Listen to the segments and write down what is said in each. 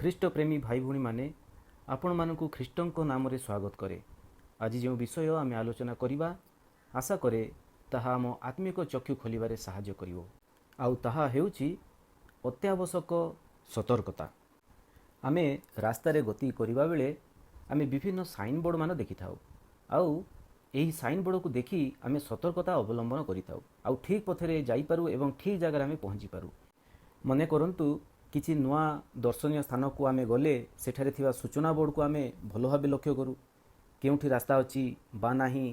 ଖ୍ରୀଷ୍ଟ ପ୍ରେମୀ ଭାଇ ଭଉଣୀ ମାନେ ଆପଣମାନଙ୍କୁ ଖ୍ରୀଷ୍ଟଙ୍କ ନାମରେ ସ୍ୱାଗତ କରେ। ଆଜି ଯେଉଁ ବିଷୟ ଆମେ ଆଲୋଚନା କରିବା ଆଶା କରେ ତାହା ଆମ ଆତ୍ମିକ ଚକ୍ଷୁ ଖୋଲିବାରେ ସାହାଯ୍ୟ କରିବ। ଆଉ ତାହା ହେଉଛି ଅତ୍ୟାବଶ୍ୟକ ସତର୍କତା। ଆମେ ରାସ୍ତାରେ ଗତି କରିବା ବେଳେ ଆମେ ବିଭିନ୍ନ ସାଇନ୍ ବୋର୍ଡ଼ ମାନ ଦେଖିଥାଉ। ଆଉ ଏହି ସାଇନ୍ ବୋର୍ଡ଼କୁ ଦେଖି ଆମେ ସତର୍କତା ଅବଲମ୍ବନ କରିଥାଉ। ଆଉ ଠିକ୍ ପଥରେ ଯାଇପାରୁ ଏବଂ ଠିକ୍ ଜାଗାରେ ଆମେ ପହଞ୍ଚିପାରୁ। ମନେ କରନ୍ତୁ କିଛି ନୂଆ ଦର୍ଶନୀୟ ସ୍ଥାନକୁ ଆମେ ଗଲେ ସେଠାରେ ଥିବା ସୂଚନା ବୋର୍ଡ଼କୁ ଆମେ ଭଲ ଭାବେ ଲକ୍ଷ୍ୟ କରୁ। କେଉଁଠି ରାସ୍ତା ଅଛି ବା ନାହିଁ,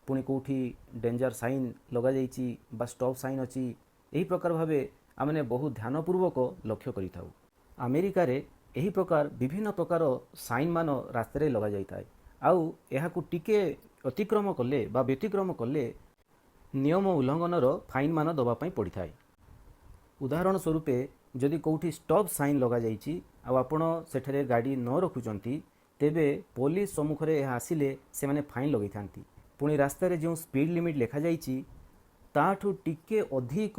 ପୁଣି କେଉଁଠି ଡେଞ୍ଜର ସାଇନ୍ ଲଗାଯାଇଛି ବା ଷ୍ଟପ୍ ସାଇନ୍ ଅଛି, ଏହି ପ୍ରକାର ଭାବେ ଆମେ ବହୁ ଧ୍ୟାନପୂର୍ବକ ଲକ୍ଷ୍ୟ କରିଥାଉ। ଆମେରିକାରେ ଏହି ପ୍ରକାର ବିଭିନ୍ନ ପ୍ରକାର ସାଇନ୍ ମାନ ରାସ୍ତାରେ ଲଗାଯାଇଥାଏ। ଆଉ ଏହାକୁ ଟିକେ ଅତିକ୍ରମ କଲେ ବା ବ୍ୟତିକ୍ରମ କଲେ ନିୟମ ଉଲ୍ଲଂଘନର ଫାଇନ୍ ମାନ ଦେବା ପାଇଁ ପଡ଼ିଥାଏ। ଉଦାହରଣ ସ୍ୱରୂପେ ଯଦି କେଉଁଠି ଷ୍ଟପ୍ ସାଇନ୍ ଲଗାଯାଇଛି ଆଉ ଆପଣ ସେଠାରେ ଗାଡ଼ି ନ ରଖୁଛନ୍ତି, ତେବେ ପୋଲିସ ସମ୍ମୁଖରେ ଏହା ଆସିଲେ ସେମାନେ ଫାଇନ୍ ଲଗାଇଥାନ୍ତି। ପୁଣି ରାସ୍ତାରେ ଯେଉଁ ସ୍ପିଡ୍ ଲିମିଟ୍ ଲେଖାଯାଇଛି ତାଠୁ ଟିକେ ଅଧିକ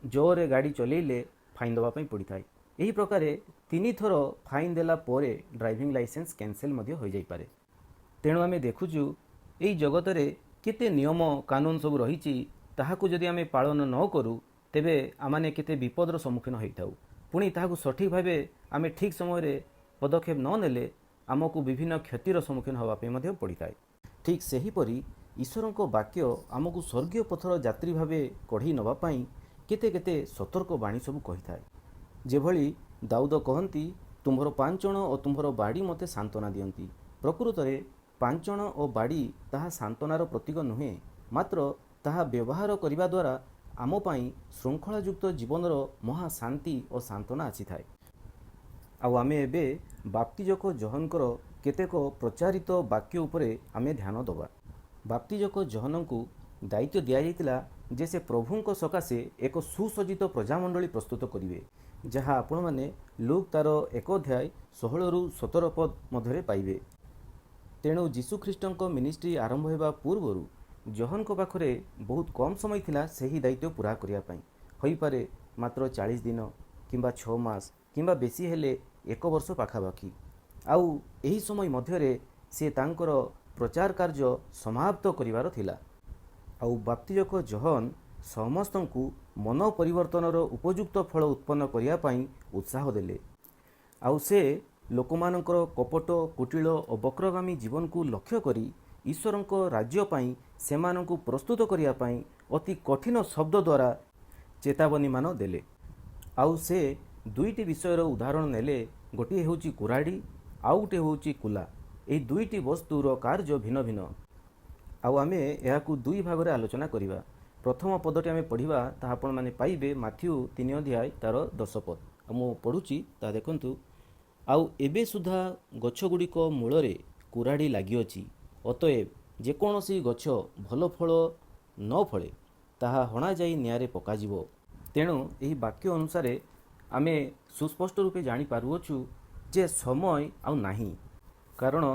ଜୋରରେ ଗାଡ଼ି ଚଲେଇଲେ ଫାଇନ୍ ଦେବା ପାଇଁ ପଡ଼ିଥାଏ। ଏହି ପ୍ରକାରେ 3 ଥର ଫାଇନ୍ ଦେଲା ପରେ ଡ୍ରାଇଭିଂ ଲାଇସେନ୍ସ କ୍ୟାନସେଲ୍ ମଧ୍ୟ ହୋଇଯାଇପାରେ। ତେଣୁ ଆମେ ଦେଖୁଛୁ ଏହି ଜଗତରେ କେତେ ନିୟମ କାନୁନ ସବୁ ରହିଛି, ତାହାକୁ ଯଦି ଆମେ ପାଳନ ନ କରୁ ତେବେ ଆମେ କେତେ ବିପଦର ସମ୍ମୁଖୀନ ହୋଇଥାଉ। ପୁଣି ତାହାକୁ ସଠିକ୍ ଭାବେ ଆମେ ଠିକ୍ ସମୟରେ ପଦକ୍ଷେପ ନ ନେଲେ ଆମକୁ ବିଭିନ୍ନ କ୍ଷତିର ସମ୍ମୁଖୀନ ହେବା ପାଇଁ ମଧ୍ୟ ପଡ଼ିଥାଏ। ଠିକ୍ ସେହିପରି ଈଶ୍ୱରଙ୍କ ବାକ୍ୟ ଆମକୁ ସ୍ୱର୍ଗୀୟ ପଥର ଯାତ୍ରୀ ଭାବେ କଢ଼େଇ ନେବା ପାଇଁ କେତେ କେତେ ସତର୍କ ବାଣୀ ସବୁ କହିଥାଏ। ଯେଭଳି ଦାଉଦ କହନ୍ତି, ତୁମ୍ଭର ପାଞ୍ଚଣ ଓ ତୁମ୍ଭର ବାଡ଼ି ମୋତେ ସାନ୍ତ୍ୱନା ଦିଅନ୍ତି। ପ୍ରକୃତରେ ପାଞ୍ଚଣ ଓ ବାଡ଼ି ତାହା ସାନ୍ତ୍ୱନାର ପ୍ରତୀକ ନୁହେଁ, ମାତ୍ର ତାହା ବ୍ୟବହାର କରିବା ଦ୍ୱାରା ଆମ ପାଇଁ ଶୃଙ୍ଖଳାଯୁକ୍ତ ଜୀବନର ମହାଶାନ୍ତି ଓ ସାନ୍ତ୍ୱନା ଆସିଥାଏ। ଆଉ ଆମେ ଏବେ ବାପ୍ତିଜକ ଜହନଙ୍କର କେତେକ ପ୍ରଚାରିତ ବାକ୍ୟ ଉପରେ ଆମେ ଧ୍ୟାନ ଦେବା। ବାପ୍ତିଜକ ଜହନଙ୍କୁ ଦାୟିତ୍ୱ ଦିଆଯାଇଥିଲା ଯେ ସେ ପ୍ରଭୁଙ୍କ ସକାଶେ ଏକ ସୁସଜ୍ଜିତ ପ୍ରଜାମଣ୍ଡଳୀ ପ୍ରସ୍ତୁତ କରିବେ, ଯାହା ଆପଣମାନେ ଲୁକ୍ ତାର 1:16-17 ପଦ ମଧ୍ୟରେ ପାଇବେ। ତେଣୁ ଯୀଶୁଖ୍ରୀଷ୍ଟଙ୍କ ମିନିଷ୍ଟ୍ରି ଆରମ୍ଭ ହେବା ପୂର୍ବରୁ ଜହନଙ୍କ ପାଖରେ ବହୁତ କମ୍ ସମୟ ଥିଲା ସେହି ଦାୟିତ୍ୱ ପୂରା କରିବା ପାଇଁ। ହୋଇପାରେ ମାତ୍ର 40 ଦିନ କିମ୍ବା 6 ମାସ କିମ୍ବା ବେଶୀ ହେଲେ 1 ବର୍ଷ ପାଖାପାଖି। ଆଉ ଏହି ସମୟ ମଧ୍ୟରେ ସେ ତାଙ୍କର ପ୍ରଚାର କାର୍ଯ୍ୟ ସମାପ୍ତ କରିବାର ଥିଲା। ଆଉ ବାପ୍ତିଜକ ଜହନ ସମସ୍ତଙ୍କୁ ମନ ପରିବର୍ତ୍ତନର ଉପଯୁକ୍ତ ଫଳ ଉତ୍ପନ୍ନ କରିବା ପାଇଁ ଉତ୍ସାହ ଦେଲେ। ଆଉ ସେ ଲୋକମାନଙ୍କର କପଟ, କୁଟିଳ ଓ ବକ୍ରଗାମୀ ଜୀବନକୁ ଲକ୍ଷ୍ୟ କରି ଈଶ୍ୱରଙ୍କ ରାଜ୍ୟ ପାଇଁ ସେମାନଙ୍କୁ ପ୍ରସ୍ତୁତ କରିବା ପାଇଁ ଅତି କଠିନ ଶବ୍ଦ ଦ୍ୱାରା ଚେତାବନୀମାନ ଦେଲେ। ଆଉ ସେ 2ଟି ବିଷୟର ଉଦାହରଣ ନେଲେ। ଗୋଟିଏ ହେଉଛି କୁରାଡ଼ି, ଆଉ ଗୋଟିଏ ହେଉଛି କୁଲା। ଏହି 2ଟି ବସ୍ତୁର କାର୍ଯ୍ୟ ଭିନ୍ନ ଭିନ୍ନ। ଆଉ ଆମେ ଏହାକୁ 2 ଭାଗରେ ଆଲୋଚନା କରିବା। ପ୍ରଥମ ପଦଟି ଆମେ ପଢ଼ିବା, ତାହା ଆପଣମାନେ ପାଇବେ ମାଥ୍ୟୁ 3 ତାର 10 ପଦ। ଆଉ ମୁଁ ପଢ଼ୁଛି, ତାହା ଦେଖନ୍ତୁ। ଆଉ ଏବେ ସୁଦ୍ଧା ଗଛଗୁଡ଼ିକ ମୂଳରେ କୁରାଡ଼ି ଲାଗିଅଛି। ଅତଏବ ଯେକୌଣସି ଗଛ ଭଲ ଫଳ ନ ଫଳେ ତାହା ହଣାଯାଇ ନିଆଁରେ ପକାଯିବ। ତେଣୁ ଏହି ବାକ୍ୟ ଅନୁସାରେ ଆମେ ସୁସ୍ପଷ୍ଟ ରୂପେ ଜାଣିପାରୁଅଛୁ ଯେ ସମୟ ଆଉ ନାହିଁ। କାରଣ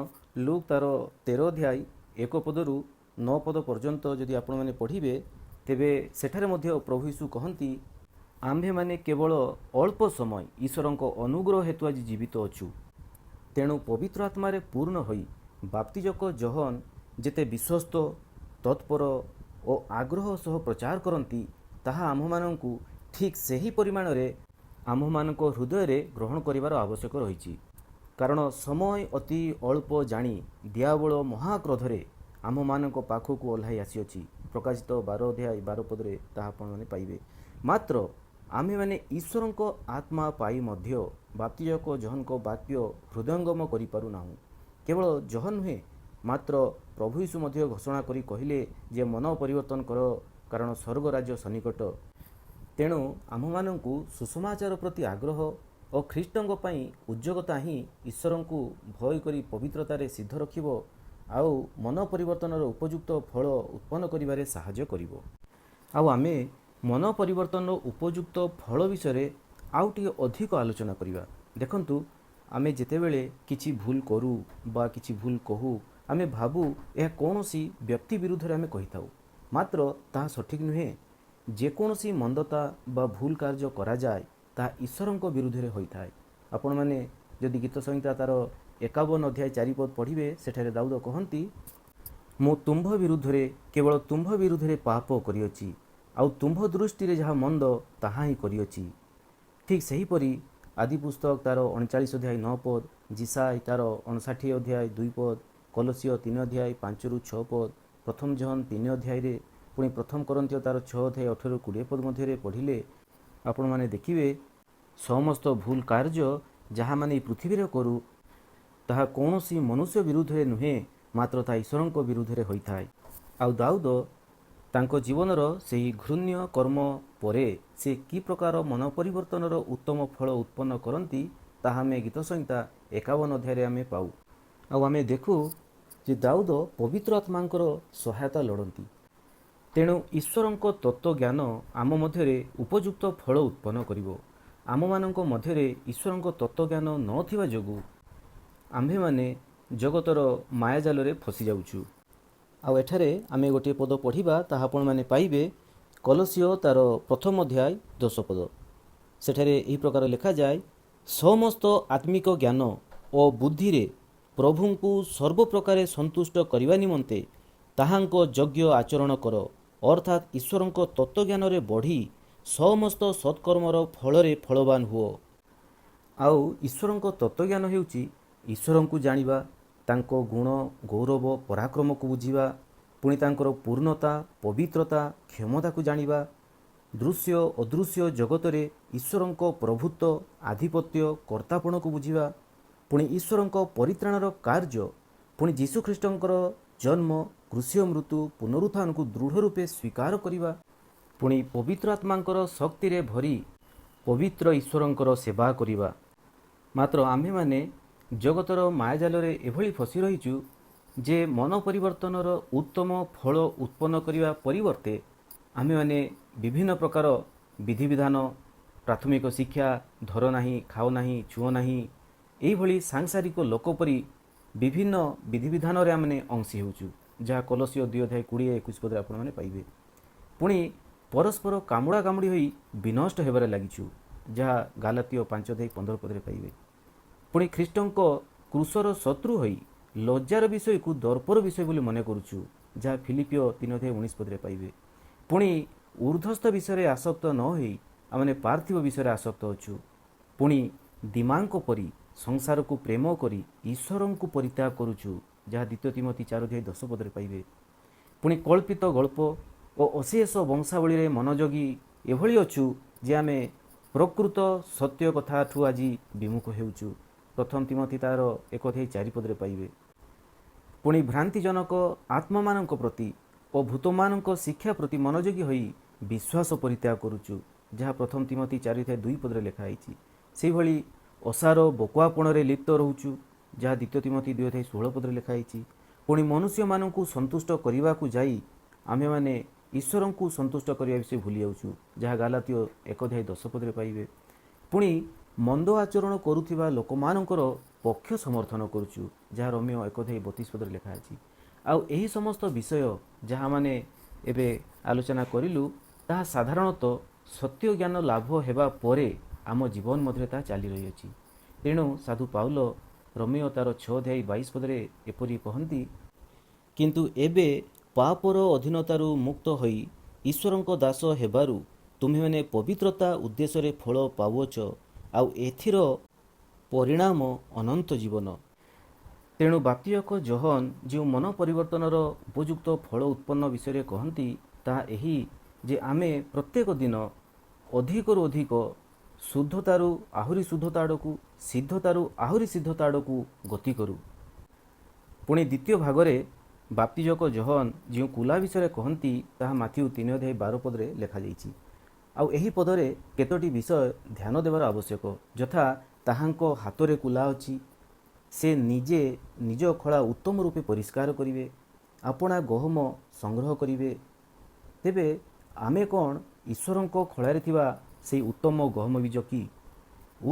ଲୁକ୍ ତାର 13:1-9 ପର୍ଯ୍ୟନ୍ତ ଯଦି ଆପଣମାନେ ପଢ଼ିବେ, ତେବେ ସେଠାରେ ମଧ୍ୟ ପ୍ରଭୁ ଯୀଶୁ କହନ୍ତି, ଆମ୍ଭେମାନେ କେବଳ ଅଳ୍ପ ସମୟ ଈଶ୍ୱରଙ୍କ ଅନୁଗ୍ରହ ହେତୁ ଆଜି ଜୀବିତ ଅଛୁ। ତେଣୁ ପବିତ୍ର ଆତ୍ମାରେ ପୂର୍ଣ୍ଣ ହୋଇ ବାପ୍ତିଜକ ଜହନ ଯେତେ ବିଶ୍ୱସ୍ତ, ତତ୍ପର ଓ ଆଗ୍ରହ ସହ ପ୍ରଚାର କରନ୍ତି, ତାହା ଆମ୍ଭମାନଙ୍କୁ ଠିକ୍ ସେହି ପରିମାଣରେ ଆମ୍ଭମାନଙ୍କ ହୃଦୟରେ ଗ୍ରହଣ କରିବାର ଆବଶ୍ୟକ ରହିଛି। କାରଣ ସମୟ ଅତି ଅଳ୍ପ ଜାଣି ଦିଆବଳ ମହାକ୍ରୋଧରେ ଆମ୍ଭମାନଙ୍କ ପାଖକୁ ଓହ୍ଲାଇ ଆସିଅଛି। ପ୍ରକାଶିତ 12:12 ତାହା ଆପଣମାନେ ପାଇବେ। ମାତ୍ର ଆମ୍ଭେମାନେ ଈଶ୍ୱରଙ୍କ ଆତ୍ମା ପାଇ ମଧ୍ୟ ବାପ୍ତିଜକ ଜହନଙ୍କ ବାକ୍ୟ ହୃଦୟଙ୍ଗମ କରିପାରୁନାହୁଁ। କେବଳ ଜହନ ନୁହେଁ, ମାତ୍ର ପ୍ରଭୁ ଯୀଶୁ ମଧ୍ୟ ଘୋଷଣା କରି କହିଲେ ଯେ ମନ ପରିବର୍ତ୍ତନ କର, କାରଣ ସ୍ୱର୍ଗ ରାଜ୍ୟ ସନ୍ନିକଟ। ତେଣୁ ଆମ୍ଭମାନଙ୍କୁ ସୁସମାଚାର ପ୍ରତି ଆଗ୍ରହ ଓ ଖ୍ରୀଷ୍ଟଙ୍କ ପାଇଁ ଉଦ୍ଯୋଗତା ହିଁ ଈଶ୍ୱରଙ୍କୁ ଭୟ କରି ପବିତ୍ରତାରେ ସିଦ୍ଧ ରଖିବ ଆଉ ମନ ପରିବର୍ତ୍ତନର ଉପଯୁକ୍ତ ଫଳ ଉତ୍ପନ୍ନ କରିବାରେ ସାହାଯ୍ୟ କରିବ। ଆଉ ଆମେ ମନ ପରିବର୍ତ୍ତନର ଉପଯୁକ୍ତ ଫଳ ବିଷୟରେ ଆଉ ଟିକେ ଅଧିକ ଆଲୋଚନା କରିବା। ଦେଖନ୍ତୁ, ଆମେ ଯେତେବେଳେ କିଛି ଭୁଲ କରୁ ବା କିଛି ଭୁଲ କହୁ, ଆମେ ଭାବୁ ଏହା କୌଣସି ବ୍ୟକ୍ତି ବିରୁଦ୍ଧରେ ଆମେ କହିଥାଉ, ମାତ୍ର ତାହା ସଠିକ୍ ନୁହେଁ। ଯେକୌଣସି ମନ୍ଦତା ବା ଭୁଲ କାର୍ଯ୍ୟ କରାଯାଏ ତାହା ଈଶ୍ୱରଙ୍କ ବିରୁଦ୍ଧରେ ହୋଇଥାଏ। ଆପଣମାନେ ଯଦି ଗୀତ ସଂହିତା ତାର 51 ଅଧ୍ୟାୟ 4 ପଦ ପଢ଼ିବେ, ସେଠାରେ ଦାଉଦ କହନ୍ତି, ମୁଁ ତୁମ୍ଭ ବିରୁଦ୍ଧରେ କେବଳ ତୁମ୍ଭ ବିରୁଦ୍ଧରେ ପାପ କରିଅଛି, ଆଉ ତୁମ୍ଭ ଦୃଷ୍ଟିରେ ଯାହା ମନ୍ଦ ତାହା ହିଁ କରିଅଛି। ଠିକ୍ ସେହିପରି ଆଦି ପୁସ୍ତକ ତାର 39 ଅଧ୍ୟାୟ 9 ପଦ, ଜିସାଇ ତାର 59 ଅଧ୍ୟାୟ 2 ପଦ, କଲୋସିୟ 3 ଅଧ୍ୟାୟ 5ରୁ 6 ପଦ, ପ୍ରଥମ ଜହନ 3 ଅଧ୍ୟାୟରେ, ପୁଣି ପ୍ରଥମ କରନ୍ଥୀୟ ତାର 6 ଅଧ୍ୟାୟ 18ରୁ 20 ପଦ ମଧ୍ୟରେ ପଢ଼ିଲେ ଆପଣମାନେ ଦେଖିବେ ସମସ୍ତ ଭୁଲ କାର୍ଯ୍ୟ ଯାହାମାନେ ଏହି ପୃଥିବୀରେ କରୁ ତାହା କୌଣସି ମନୁଷ୍ୟ ବିରୁଦ୍ଧରେ ନୁହେଁ, ମାତ୍ର ତାହା ଈଶ୍ୱରଙ୍କ ବିରୁଦ୍ଧରେ ହୋଇଥାଏ। ଆଉ ଦାଉଦ ତାଙ୍କ ଜୀବନର ସେହି ଘୃଣ୍ୟ କର୍ମ ପରେ ସେ କି ପ୍ରକାର ମନ ପରିବର୍ତ୍ତନର ଉତ୍ତମ ଫଳ ଉତ୍ପନ୍ନ କରନ୍ତି, ତାହା ଆମେ ଗୀତ ସଂହିତା 51 ଅଧ୍ୟାୟରେ ଆମେ ପାଉ। ଆଉ ଆମେ ଦେଖୁ ଯେ ଦାଉଦ ପବିତ୍ର ଆତ୍ମାଙ୍କର ସହାୟତା ଲୋଡ଼ନ୍ତି। ତେଣୁ ଈଶ୍ୱରଙ୍କ ତତ୍ତ୍ୱଜ୍ଞାନ ଆମ ମଧ୍ୟରେ ଉପଯୁକ୍ତ ଫଳ ଉତ୍ପନ୍ନ କରିବ। ଆମମାନଙ୍କ ମଧ୍ୟରେ ଈଶ୍ୱରଙ୍କ ତତ୍ତ୍ୱଜ୍ଞାନ ନଥିବା ଯୋଗୁଁ ଆମ୍ଭେମାନେ ଜଗତର ମାୟାଜାଲରେ ଫସିଯାଉଛୁ। ଆଉ ଏଠାରେ ଆମେ ଗୋଟିଏ ପଦ ପଢ଼ିବା, ତାହା ଆପଣମାନେ ପାଇବେ କଲୋସିୟ ତାର ପ୍ରଥମ ଅଧ୍ୟାୟ 10 ପଦ। ସେଠାରେ ଏହି ପ୍ରକାର ଲେଖାଯାଏ, ସମସ୍ତ ଆତ୍ମିକ ଜ୍ଞାନ ଓ ବୁଦ୍ଧିରେ ପ୍ରଭୁଙ୍କୁ ସର୍ବପ୍ରକାରେ ସନ୍ତୁଷ୍ଟ କରିବା ନିମନ୍ତେ ତାହାଙ୍କ ଯୋଗ୍ୟ ଆଚରଣ କର, ଅର୍ଥାତ୍ ଈଶ୍ୱରଙ୍କ ତତ୍ତ୍ୱଜ୍ଞାନରେ ବଢ଼ି ସମସ୍ତ ସତ୍କର୍ମର ଫଳରେ ଫଳବାନ ହୁଅ। ଆଉ ଈଶ୍ୱରଙ୍କ ତତ୍ତ୍ୱଜ୍ଞାନ ହେଉଛି ଈଶ୍ୱରଙ୍କୁ ଜାଣିବା, ତାଙ୍କ ଗୁଣ ଗୌରବ ପରାକ୍ରମକୁ ବୁଝିବା, ପୁଣି ତାଙ୍କର ପୂର୍ଣ୍ଣତା ପବିତ୍ରତା କ୍ଷମତାକୁ ଜାଣିବା, ଦୃଶ୍ୟ ଅଦୃଶ୍ୟ ଜଗତରେ ଈଶ୍ୱରଙ୍କ ପ୍ରଭୁତ୍ୱ ଆଧିପତ୍ୟ କର୍ତ୍ତାପଣକୁ ବୁଝିବା, ପୁଣି ଈଶ୍ୱରଙ୍କ ପରିତ୍ରାଣର କାର୍ଯ୍ୟ, ପୁଣି ଯୀଶୁଖ୍ରୀଷ୍ଟଙ୍କର ଜନ୍ମ କୃଷିୟ ମୃତ୍ୟୁ ପୁନରୁତ୍ଥାନକୁ ଦୃଢ଼ ରୂପେ ସ୍ୱୀକାର କରିବା, ପୁଣି ପବିତ୍ର ଆତ୍ମାଙ୍କର ଶକ୍ତିରେ ଭରି ପବିତ୍ର ଈଶ୍ୱରଙ୍କର ସେବା କରିବା। ମାତ୍ର ଆମ୍ଭେମାନେ ଜଗତର ମାୟାଜାଲରେ ଏଭଳି ଫସି ରହିଛୁ ଯେ ମନ ପରିବର୍ତ୍ତନର ଉତ୍ତମ ଫଳ ଉତ୍ପନ୍ନ କରିବା ପରିବର୍ତ୍ତେ ଆମ୍ଭେମାନେ ବିଭିନ୍ନ ପ୍ରକାର ବିଧିବିଧାନ, ପ୍ରାଥମିକ ଶିକ୍ଷା, ଧର ନାହିଁ, ଖାଅ ନାହିଁ, ଛୁଅ ନାହିଁ, ଏହିଭଳି ସାଂସାରିକ ଲୋକ ପରି ବିଭିନ୍ନ ବିଧିବିଧାନରେ ଆମେ ଅଂଶୀ ହେଉଛୁ, ଯାହା କଲୋସିୟ 2 ଅଧ୍ୟାୟ 20-21 ପଦରେ ଆପଣମାନେ ପାଇବେ। ପୁଣି ପରସ୍ପର କାମୁଡ଼ା କାମୁଡ଼ି ହୋଇ ବିନଷ୍ଟ ହେବାରେ ଲାଗିଛୁ, ଯାହା ଗାଲାତୀୟ 5 ଅଧ୍ୟାୟ 15 ପଦରେ ପାଇବେ। ପୁଣି ଖ୍ରୀଷ୍ଟଙ୍କ କ୍ରୁଶର ଶତ୍ରୁ ହୋଇ ଲଜ୍ଜାର ବିଷୟକୁ ଦର୍ପର ବିଷୟ ବୋଲି ମନେ କରୁଛୁ, ଯାହା ଫିଲିପିୟ 3 ଅଧ୍ୟାୟ 19 ପଦରେ ପାଇବେ। ପୁଣି ଊର୍ଦ୍ଧ୍ୱସ୍ଥ ବିଷୟରେ ଆସକ୍ତ ନ ହୋଇ ଆମେ ପାର୍ଥିବ ବିଷୟରେ ଆସକ୍ତ ଅଛୁ। ପୁଣି ଦିମାଙ୍କ ପରି ସଂସାରକୁ ପ୍ରେମ କରି ଈଶ୍ୱରଙ୍କୁ ପରିତ୍ୟାଗ କରୁଛୁ, ଯାହା 2 ତିମୋଥୀ 4 ଅଧ୍ୟାୟ 10 ପଦରେ ପାଇବେ। ପୁଣି କଳ୍ପିତ ଗଳ୍ପ ଓ ଅଶେଷ ବଂଶାବଳୀରେ ମନୋଯୋଗୀ ଏଭଳି ଅଛୁ ଯେ ଆମେ ପ୍ରକୃତ ସତ୍ୟ କଥାଠୁ ଆଜି ବିମୁଖ ହେଉଛୁ, ପ୍ରଥମ ତିମୋଥୀ ତାର 1 ଅଧ୍ୟାୟ 4 ପଦରେ ପାଇବେ। ପୁଣି ଭ୍ରାନ୍ତିଜନକ ଆତ୍ମାମାନଙ୍କ ପ୍ରତି ଓ ଭୂତମାନଙ୍କ ଶିକ୍ଷା ପ୍ରତି ମନୋଯୋଗୀ ହୋଇ ବିଶ୍ୱାସ ପରିତ୍ୟାଗ କରୁଛୁ, ଯାହା ପ୍ରଥମ ତିମୋଥୀ 4 ଅଧ୍ୟାୟ 2 ପଦରେ ଲେଖା ହେଇଛି। ସେହିଭଳି ଅସାର ବକୁଆପଣରେ ଲିପ୍ତ ରହୁଛୁ, ଯାହା 2 ତିମୋଥୀ 2 ଅଧ୍ୟାୟ 16 ପଦରେ ଲେଖା ହେଇଛି। ପୁଣି ମନୁଷ୍ୟମାନଙ୍କୁ ସନ୍ତୁଷ୍ଟ କରିବାକୁ ଯାଇ ଆମ୍ଭେମାନେ ଈଶ୍ୱରଙ୍କୁ ସନ୍ତୁଷ୍ଟ କରିବା ବିଷୟ ଭୁଲି ଯାଉଛୁ, ଯାହା ଗାଲାତୀୟ 1 ଅଧ୍ୟାୟ 10 ପଦରେ ପାଇବେ। ପୁଣି ମନ୍ଦ ଆଚରଣ କରୁଥିବା ଲୋକମାନଙ୍କର ପକ୍ଷ ସମର୍ଥନ କରୁଛୁ, ଯାହା ରୋମିଓ 1 ଅଧ୍ୟାୟ 32 ପଦରେ ଲେଖା ଅଛି। ଆଉ ଏହି ସମସ୍ତ ବିଷୟ ଯାହାମାନେ ଏବେ ଆଲୋଚନା କରିଲୁ, ତାହା ସାଧାରଣତଃ ସତ୍ୟ ଜ୍ଞାନ ଲାଭ ହେବା ପରେ ଆମ ଜୀବନ ମଧ୍ୟରେ ତାହା ଚାଲି ରହିଅଛି। ତେଣୁ ସାଧୁ ପାଉଲ ରୋମିଓ ତାର 6 ଅଧ୍ୟାୟ 22 ପଦରେ ଏପରି କହନ୍ତି, କିନ୍ତୁ ଏବେ ପାପର ଅଧୀନତାରୁ ମୁକ୍ତ ହୋଇ ଈଶ୍ୱରଙ୍କ ଦାସ ହେବାରୁ ତୁମେମାନେ ପବିତ୍ରତା ଉଦ୍ଦେଶ୍ୟରେ ଫଳ ପାଉଅଛ, ଆଉ ଏଥିର ପରିଣାମ ଅନନ୍ତ ଜୀବନ। ତେଣୁ ବାପ୍ତିଜକ ଯୋହନ ଯେଉଁ ମନ ପରିବର୍ତ୍ତନର ଉପଯୁକ୍ତ ଫଳ ଉତ୍ପନ୍ନ ବିଷୟରେ କହନ୍ତି, ତାହା ଏହି ଯେ ଆମେ ପ୍ରତ୍ୟେକ ଦିନ ଅଧିକରୁ ଅଧିକ ଶୁଦ୍ଧତାରୁ ଆହୁରି ଶୁଦ୍ଧତା ଆଡ଼କୁ, ସିଦ୍ଧତାରୁ ଆହୁରି ସିଦ୍ଧତା ଆଡ଼କୁ ଗତି କରୁ। ପୁଣି ଦ୍ୱିତୀୟ ଭାଗରେ ବାପ୍ତିଜକ ଯୋହନ ଯେଉଁ କୁଲା ବିଷୟରେ କହନ୍ତି, ତାହା ମାଥିଉ 3 ଅଧ୍ୟାୟ 12 ପଦରେ ଲେଖାଯାଇଛି। ଆଉ ଏହି ପଦରେ କେତୋଟି ବିଷୟ ଧ୍ୟାନ ଦେବାର ଆବଶ୍ୟକ, ଯଥା ତାହାଙ୍କ ହାତରେ କୁଲା ଅଛି, ସେ ନିଜେ ନିଜ ଖଳା ଉତ୍ତମ ରୂପେ ପରିଷ୍କାର କରିବେ, ଆପଣା ଗହମ ସଂଗ୍ରହ କରିବେ। ତେବେ ଆମେ କ'ଣ ଈଶ୍ୱରଙ୍କ ଖଳାରେ ଥିବା ସେହି ଉତ୍ତମ ଗହମ ବୀଜ କି?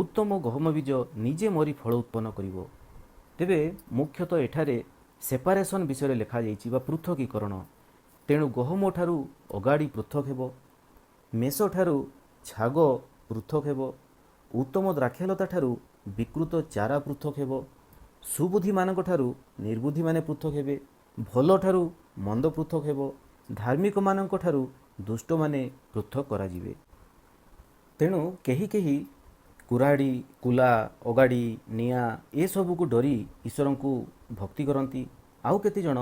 ଉତ୍ତମ ଗହମ ବୀଜ ନିଜେ ମରି ଫଳ ଉତ୍ପନ୍ନ କରିବ। ତେବେ ମୁଖ୍ୟତଃ ଏଠାରେ ସେପାରେସନ୍ ବିଷୟରେ ଲେଖାଯାଇଛି ବା ପୃଥକୀକରଣ। ତେଣୁ ଗହମ ଠାରୁ ଅଗାଡ଼ି ପୃଥକ ହେବ, ମେଷ ଠାରୁ ଛାଗ ପୃଥକ ହେବ, ଉତ୍ତମ ଦ୍ରାକ୍ଷାଲତା ଠାରୁ ବିକୃତ ଚାରା ପୃଥକ ହେବ। ସୁବୁଦ୍ଧିମାନଙ୍କ ଠାରୁ ନିର୍ବୁଦ୍ଧିମାନେ ପୃଥକ ହେବେ। ଭଲଠାରୁ ମନ୍ଦ ପୃଥକ ହେବ। ଧାର୍ମିକମାନଙ୍କ ଠାରୁ ଦୁଷ୍ଟମାନେ ପୃଥକ କରାଯିବେ। ତେଣୁ କେହି କେହି କୁରାଢ଼ୀ, କୁଲା, ଅଗାଡ଼ି, ନିଆଁ ଏସବୁକୁ ଡରି ଈଶ୍ୱରଙ୍କୁ ଭକ୍ତି କରନ୍ତି। ଆଉ କେତେଜଣ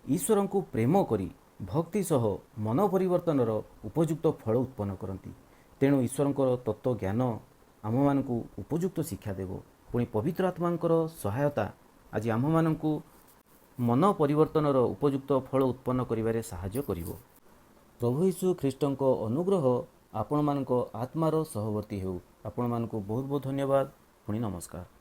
ଈଶ୍ୱରଙ୍କୁ ପ୍ରେମ କରି ଭକ୍ତି ସହ ମନ ପରିବର୍ତ୍ତନର ଉପଯୁକ୍ତ ଫଳ ଉତ୍ପନ୍ନ କରନ୍ତି। ତେଣୁ ଈଶ୍ୱରଙ୍କର ତତ୍ତ୍ୱ ଜ୍ଞାନ ଆମମାନଙ୍କୁ ଉପଯୁକ୍ତ ଶିକ୍ଷା ଦେବ। ପୁଣି ପବିତ୍ର ଆତ୍ମାଙ୍କର ସହାୟତା ଆଜି ଆମମାନଙ୍କୁ ମନ ପରିବର୍ତ୍ତନର ଉପଯୁକ୍ତ ଫଳ ଉତ୍ପନ୍ନ କରିବାରେ ସାହାଯ୍ୟ କରିବ। ପ୍ରଭୁ ଯୀଶୁ ଖ୍ରୀଷ୍ଟଙ୍କ ଅନୁଗ୍ରହ ଆପଣମାନଙ୍କ ଆତ୍ମାର ସହବର୍ତ୍ତୀ ହେଉ। ଆପଣମାନଙ୍କୁ ବହୁତ ବହୁତ ଧନ୍ୟବାଦ। ପୁଣି ନମସ୍କାର।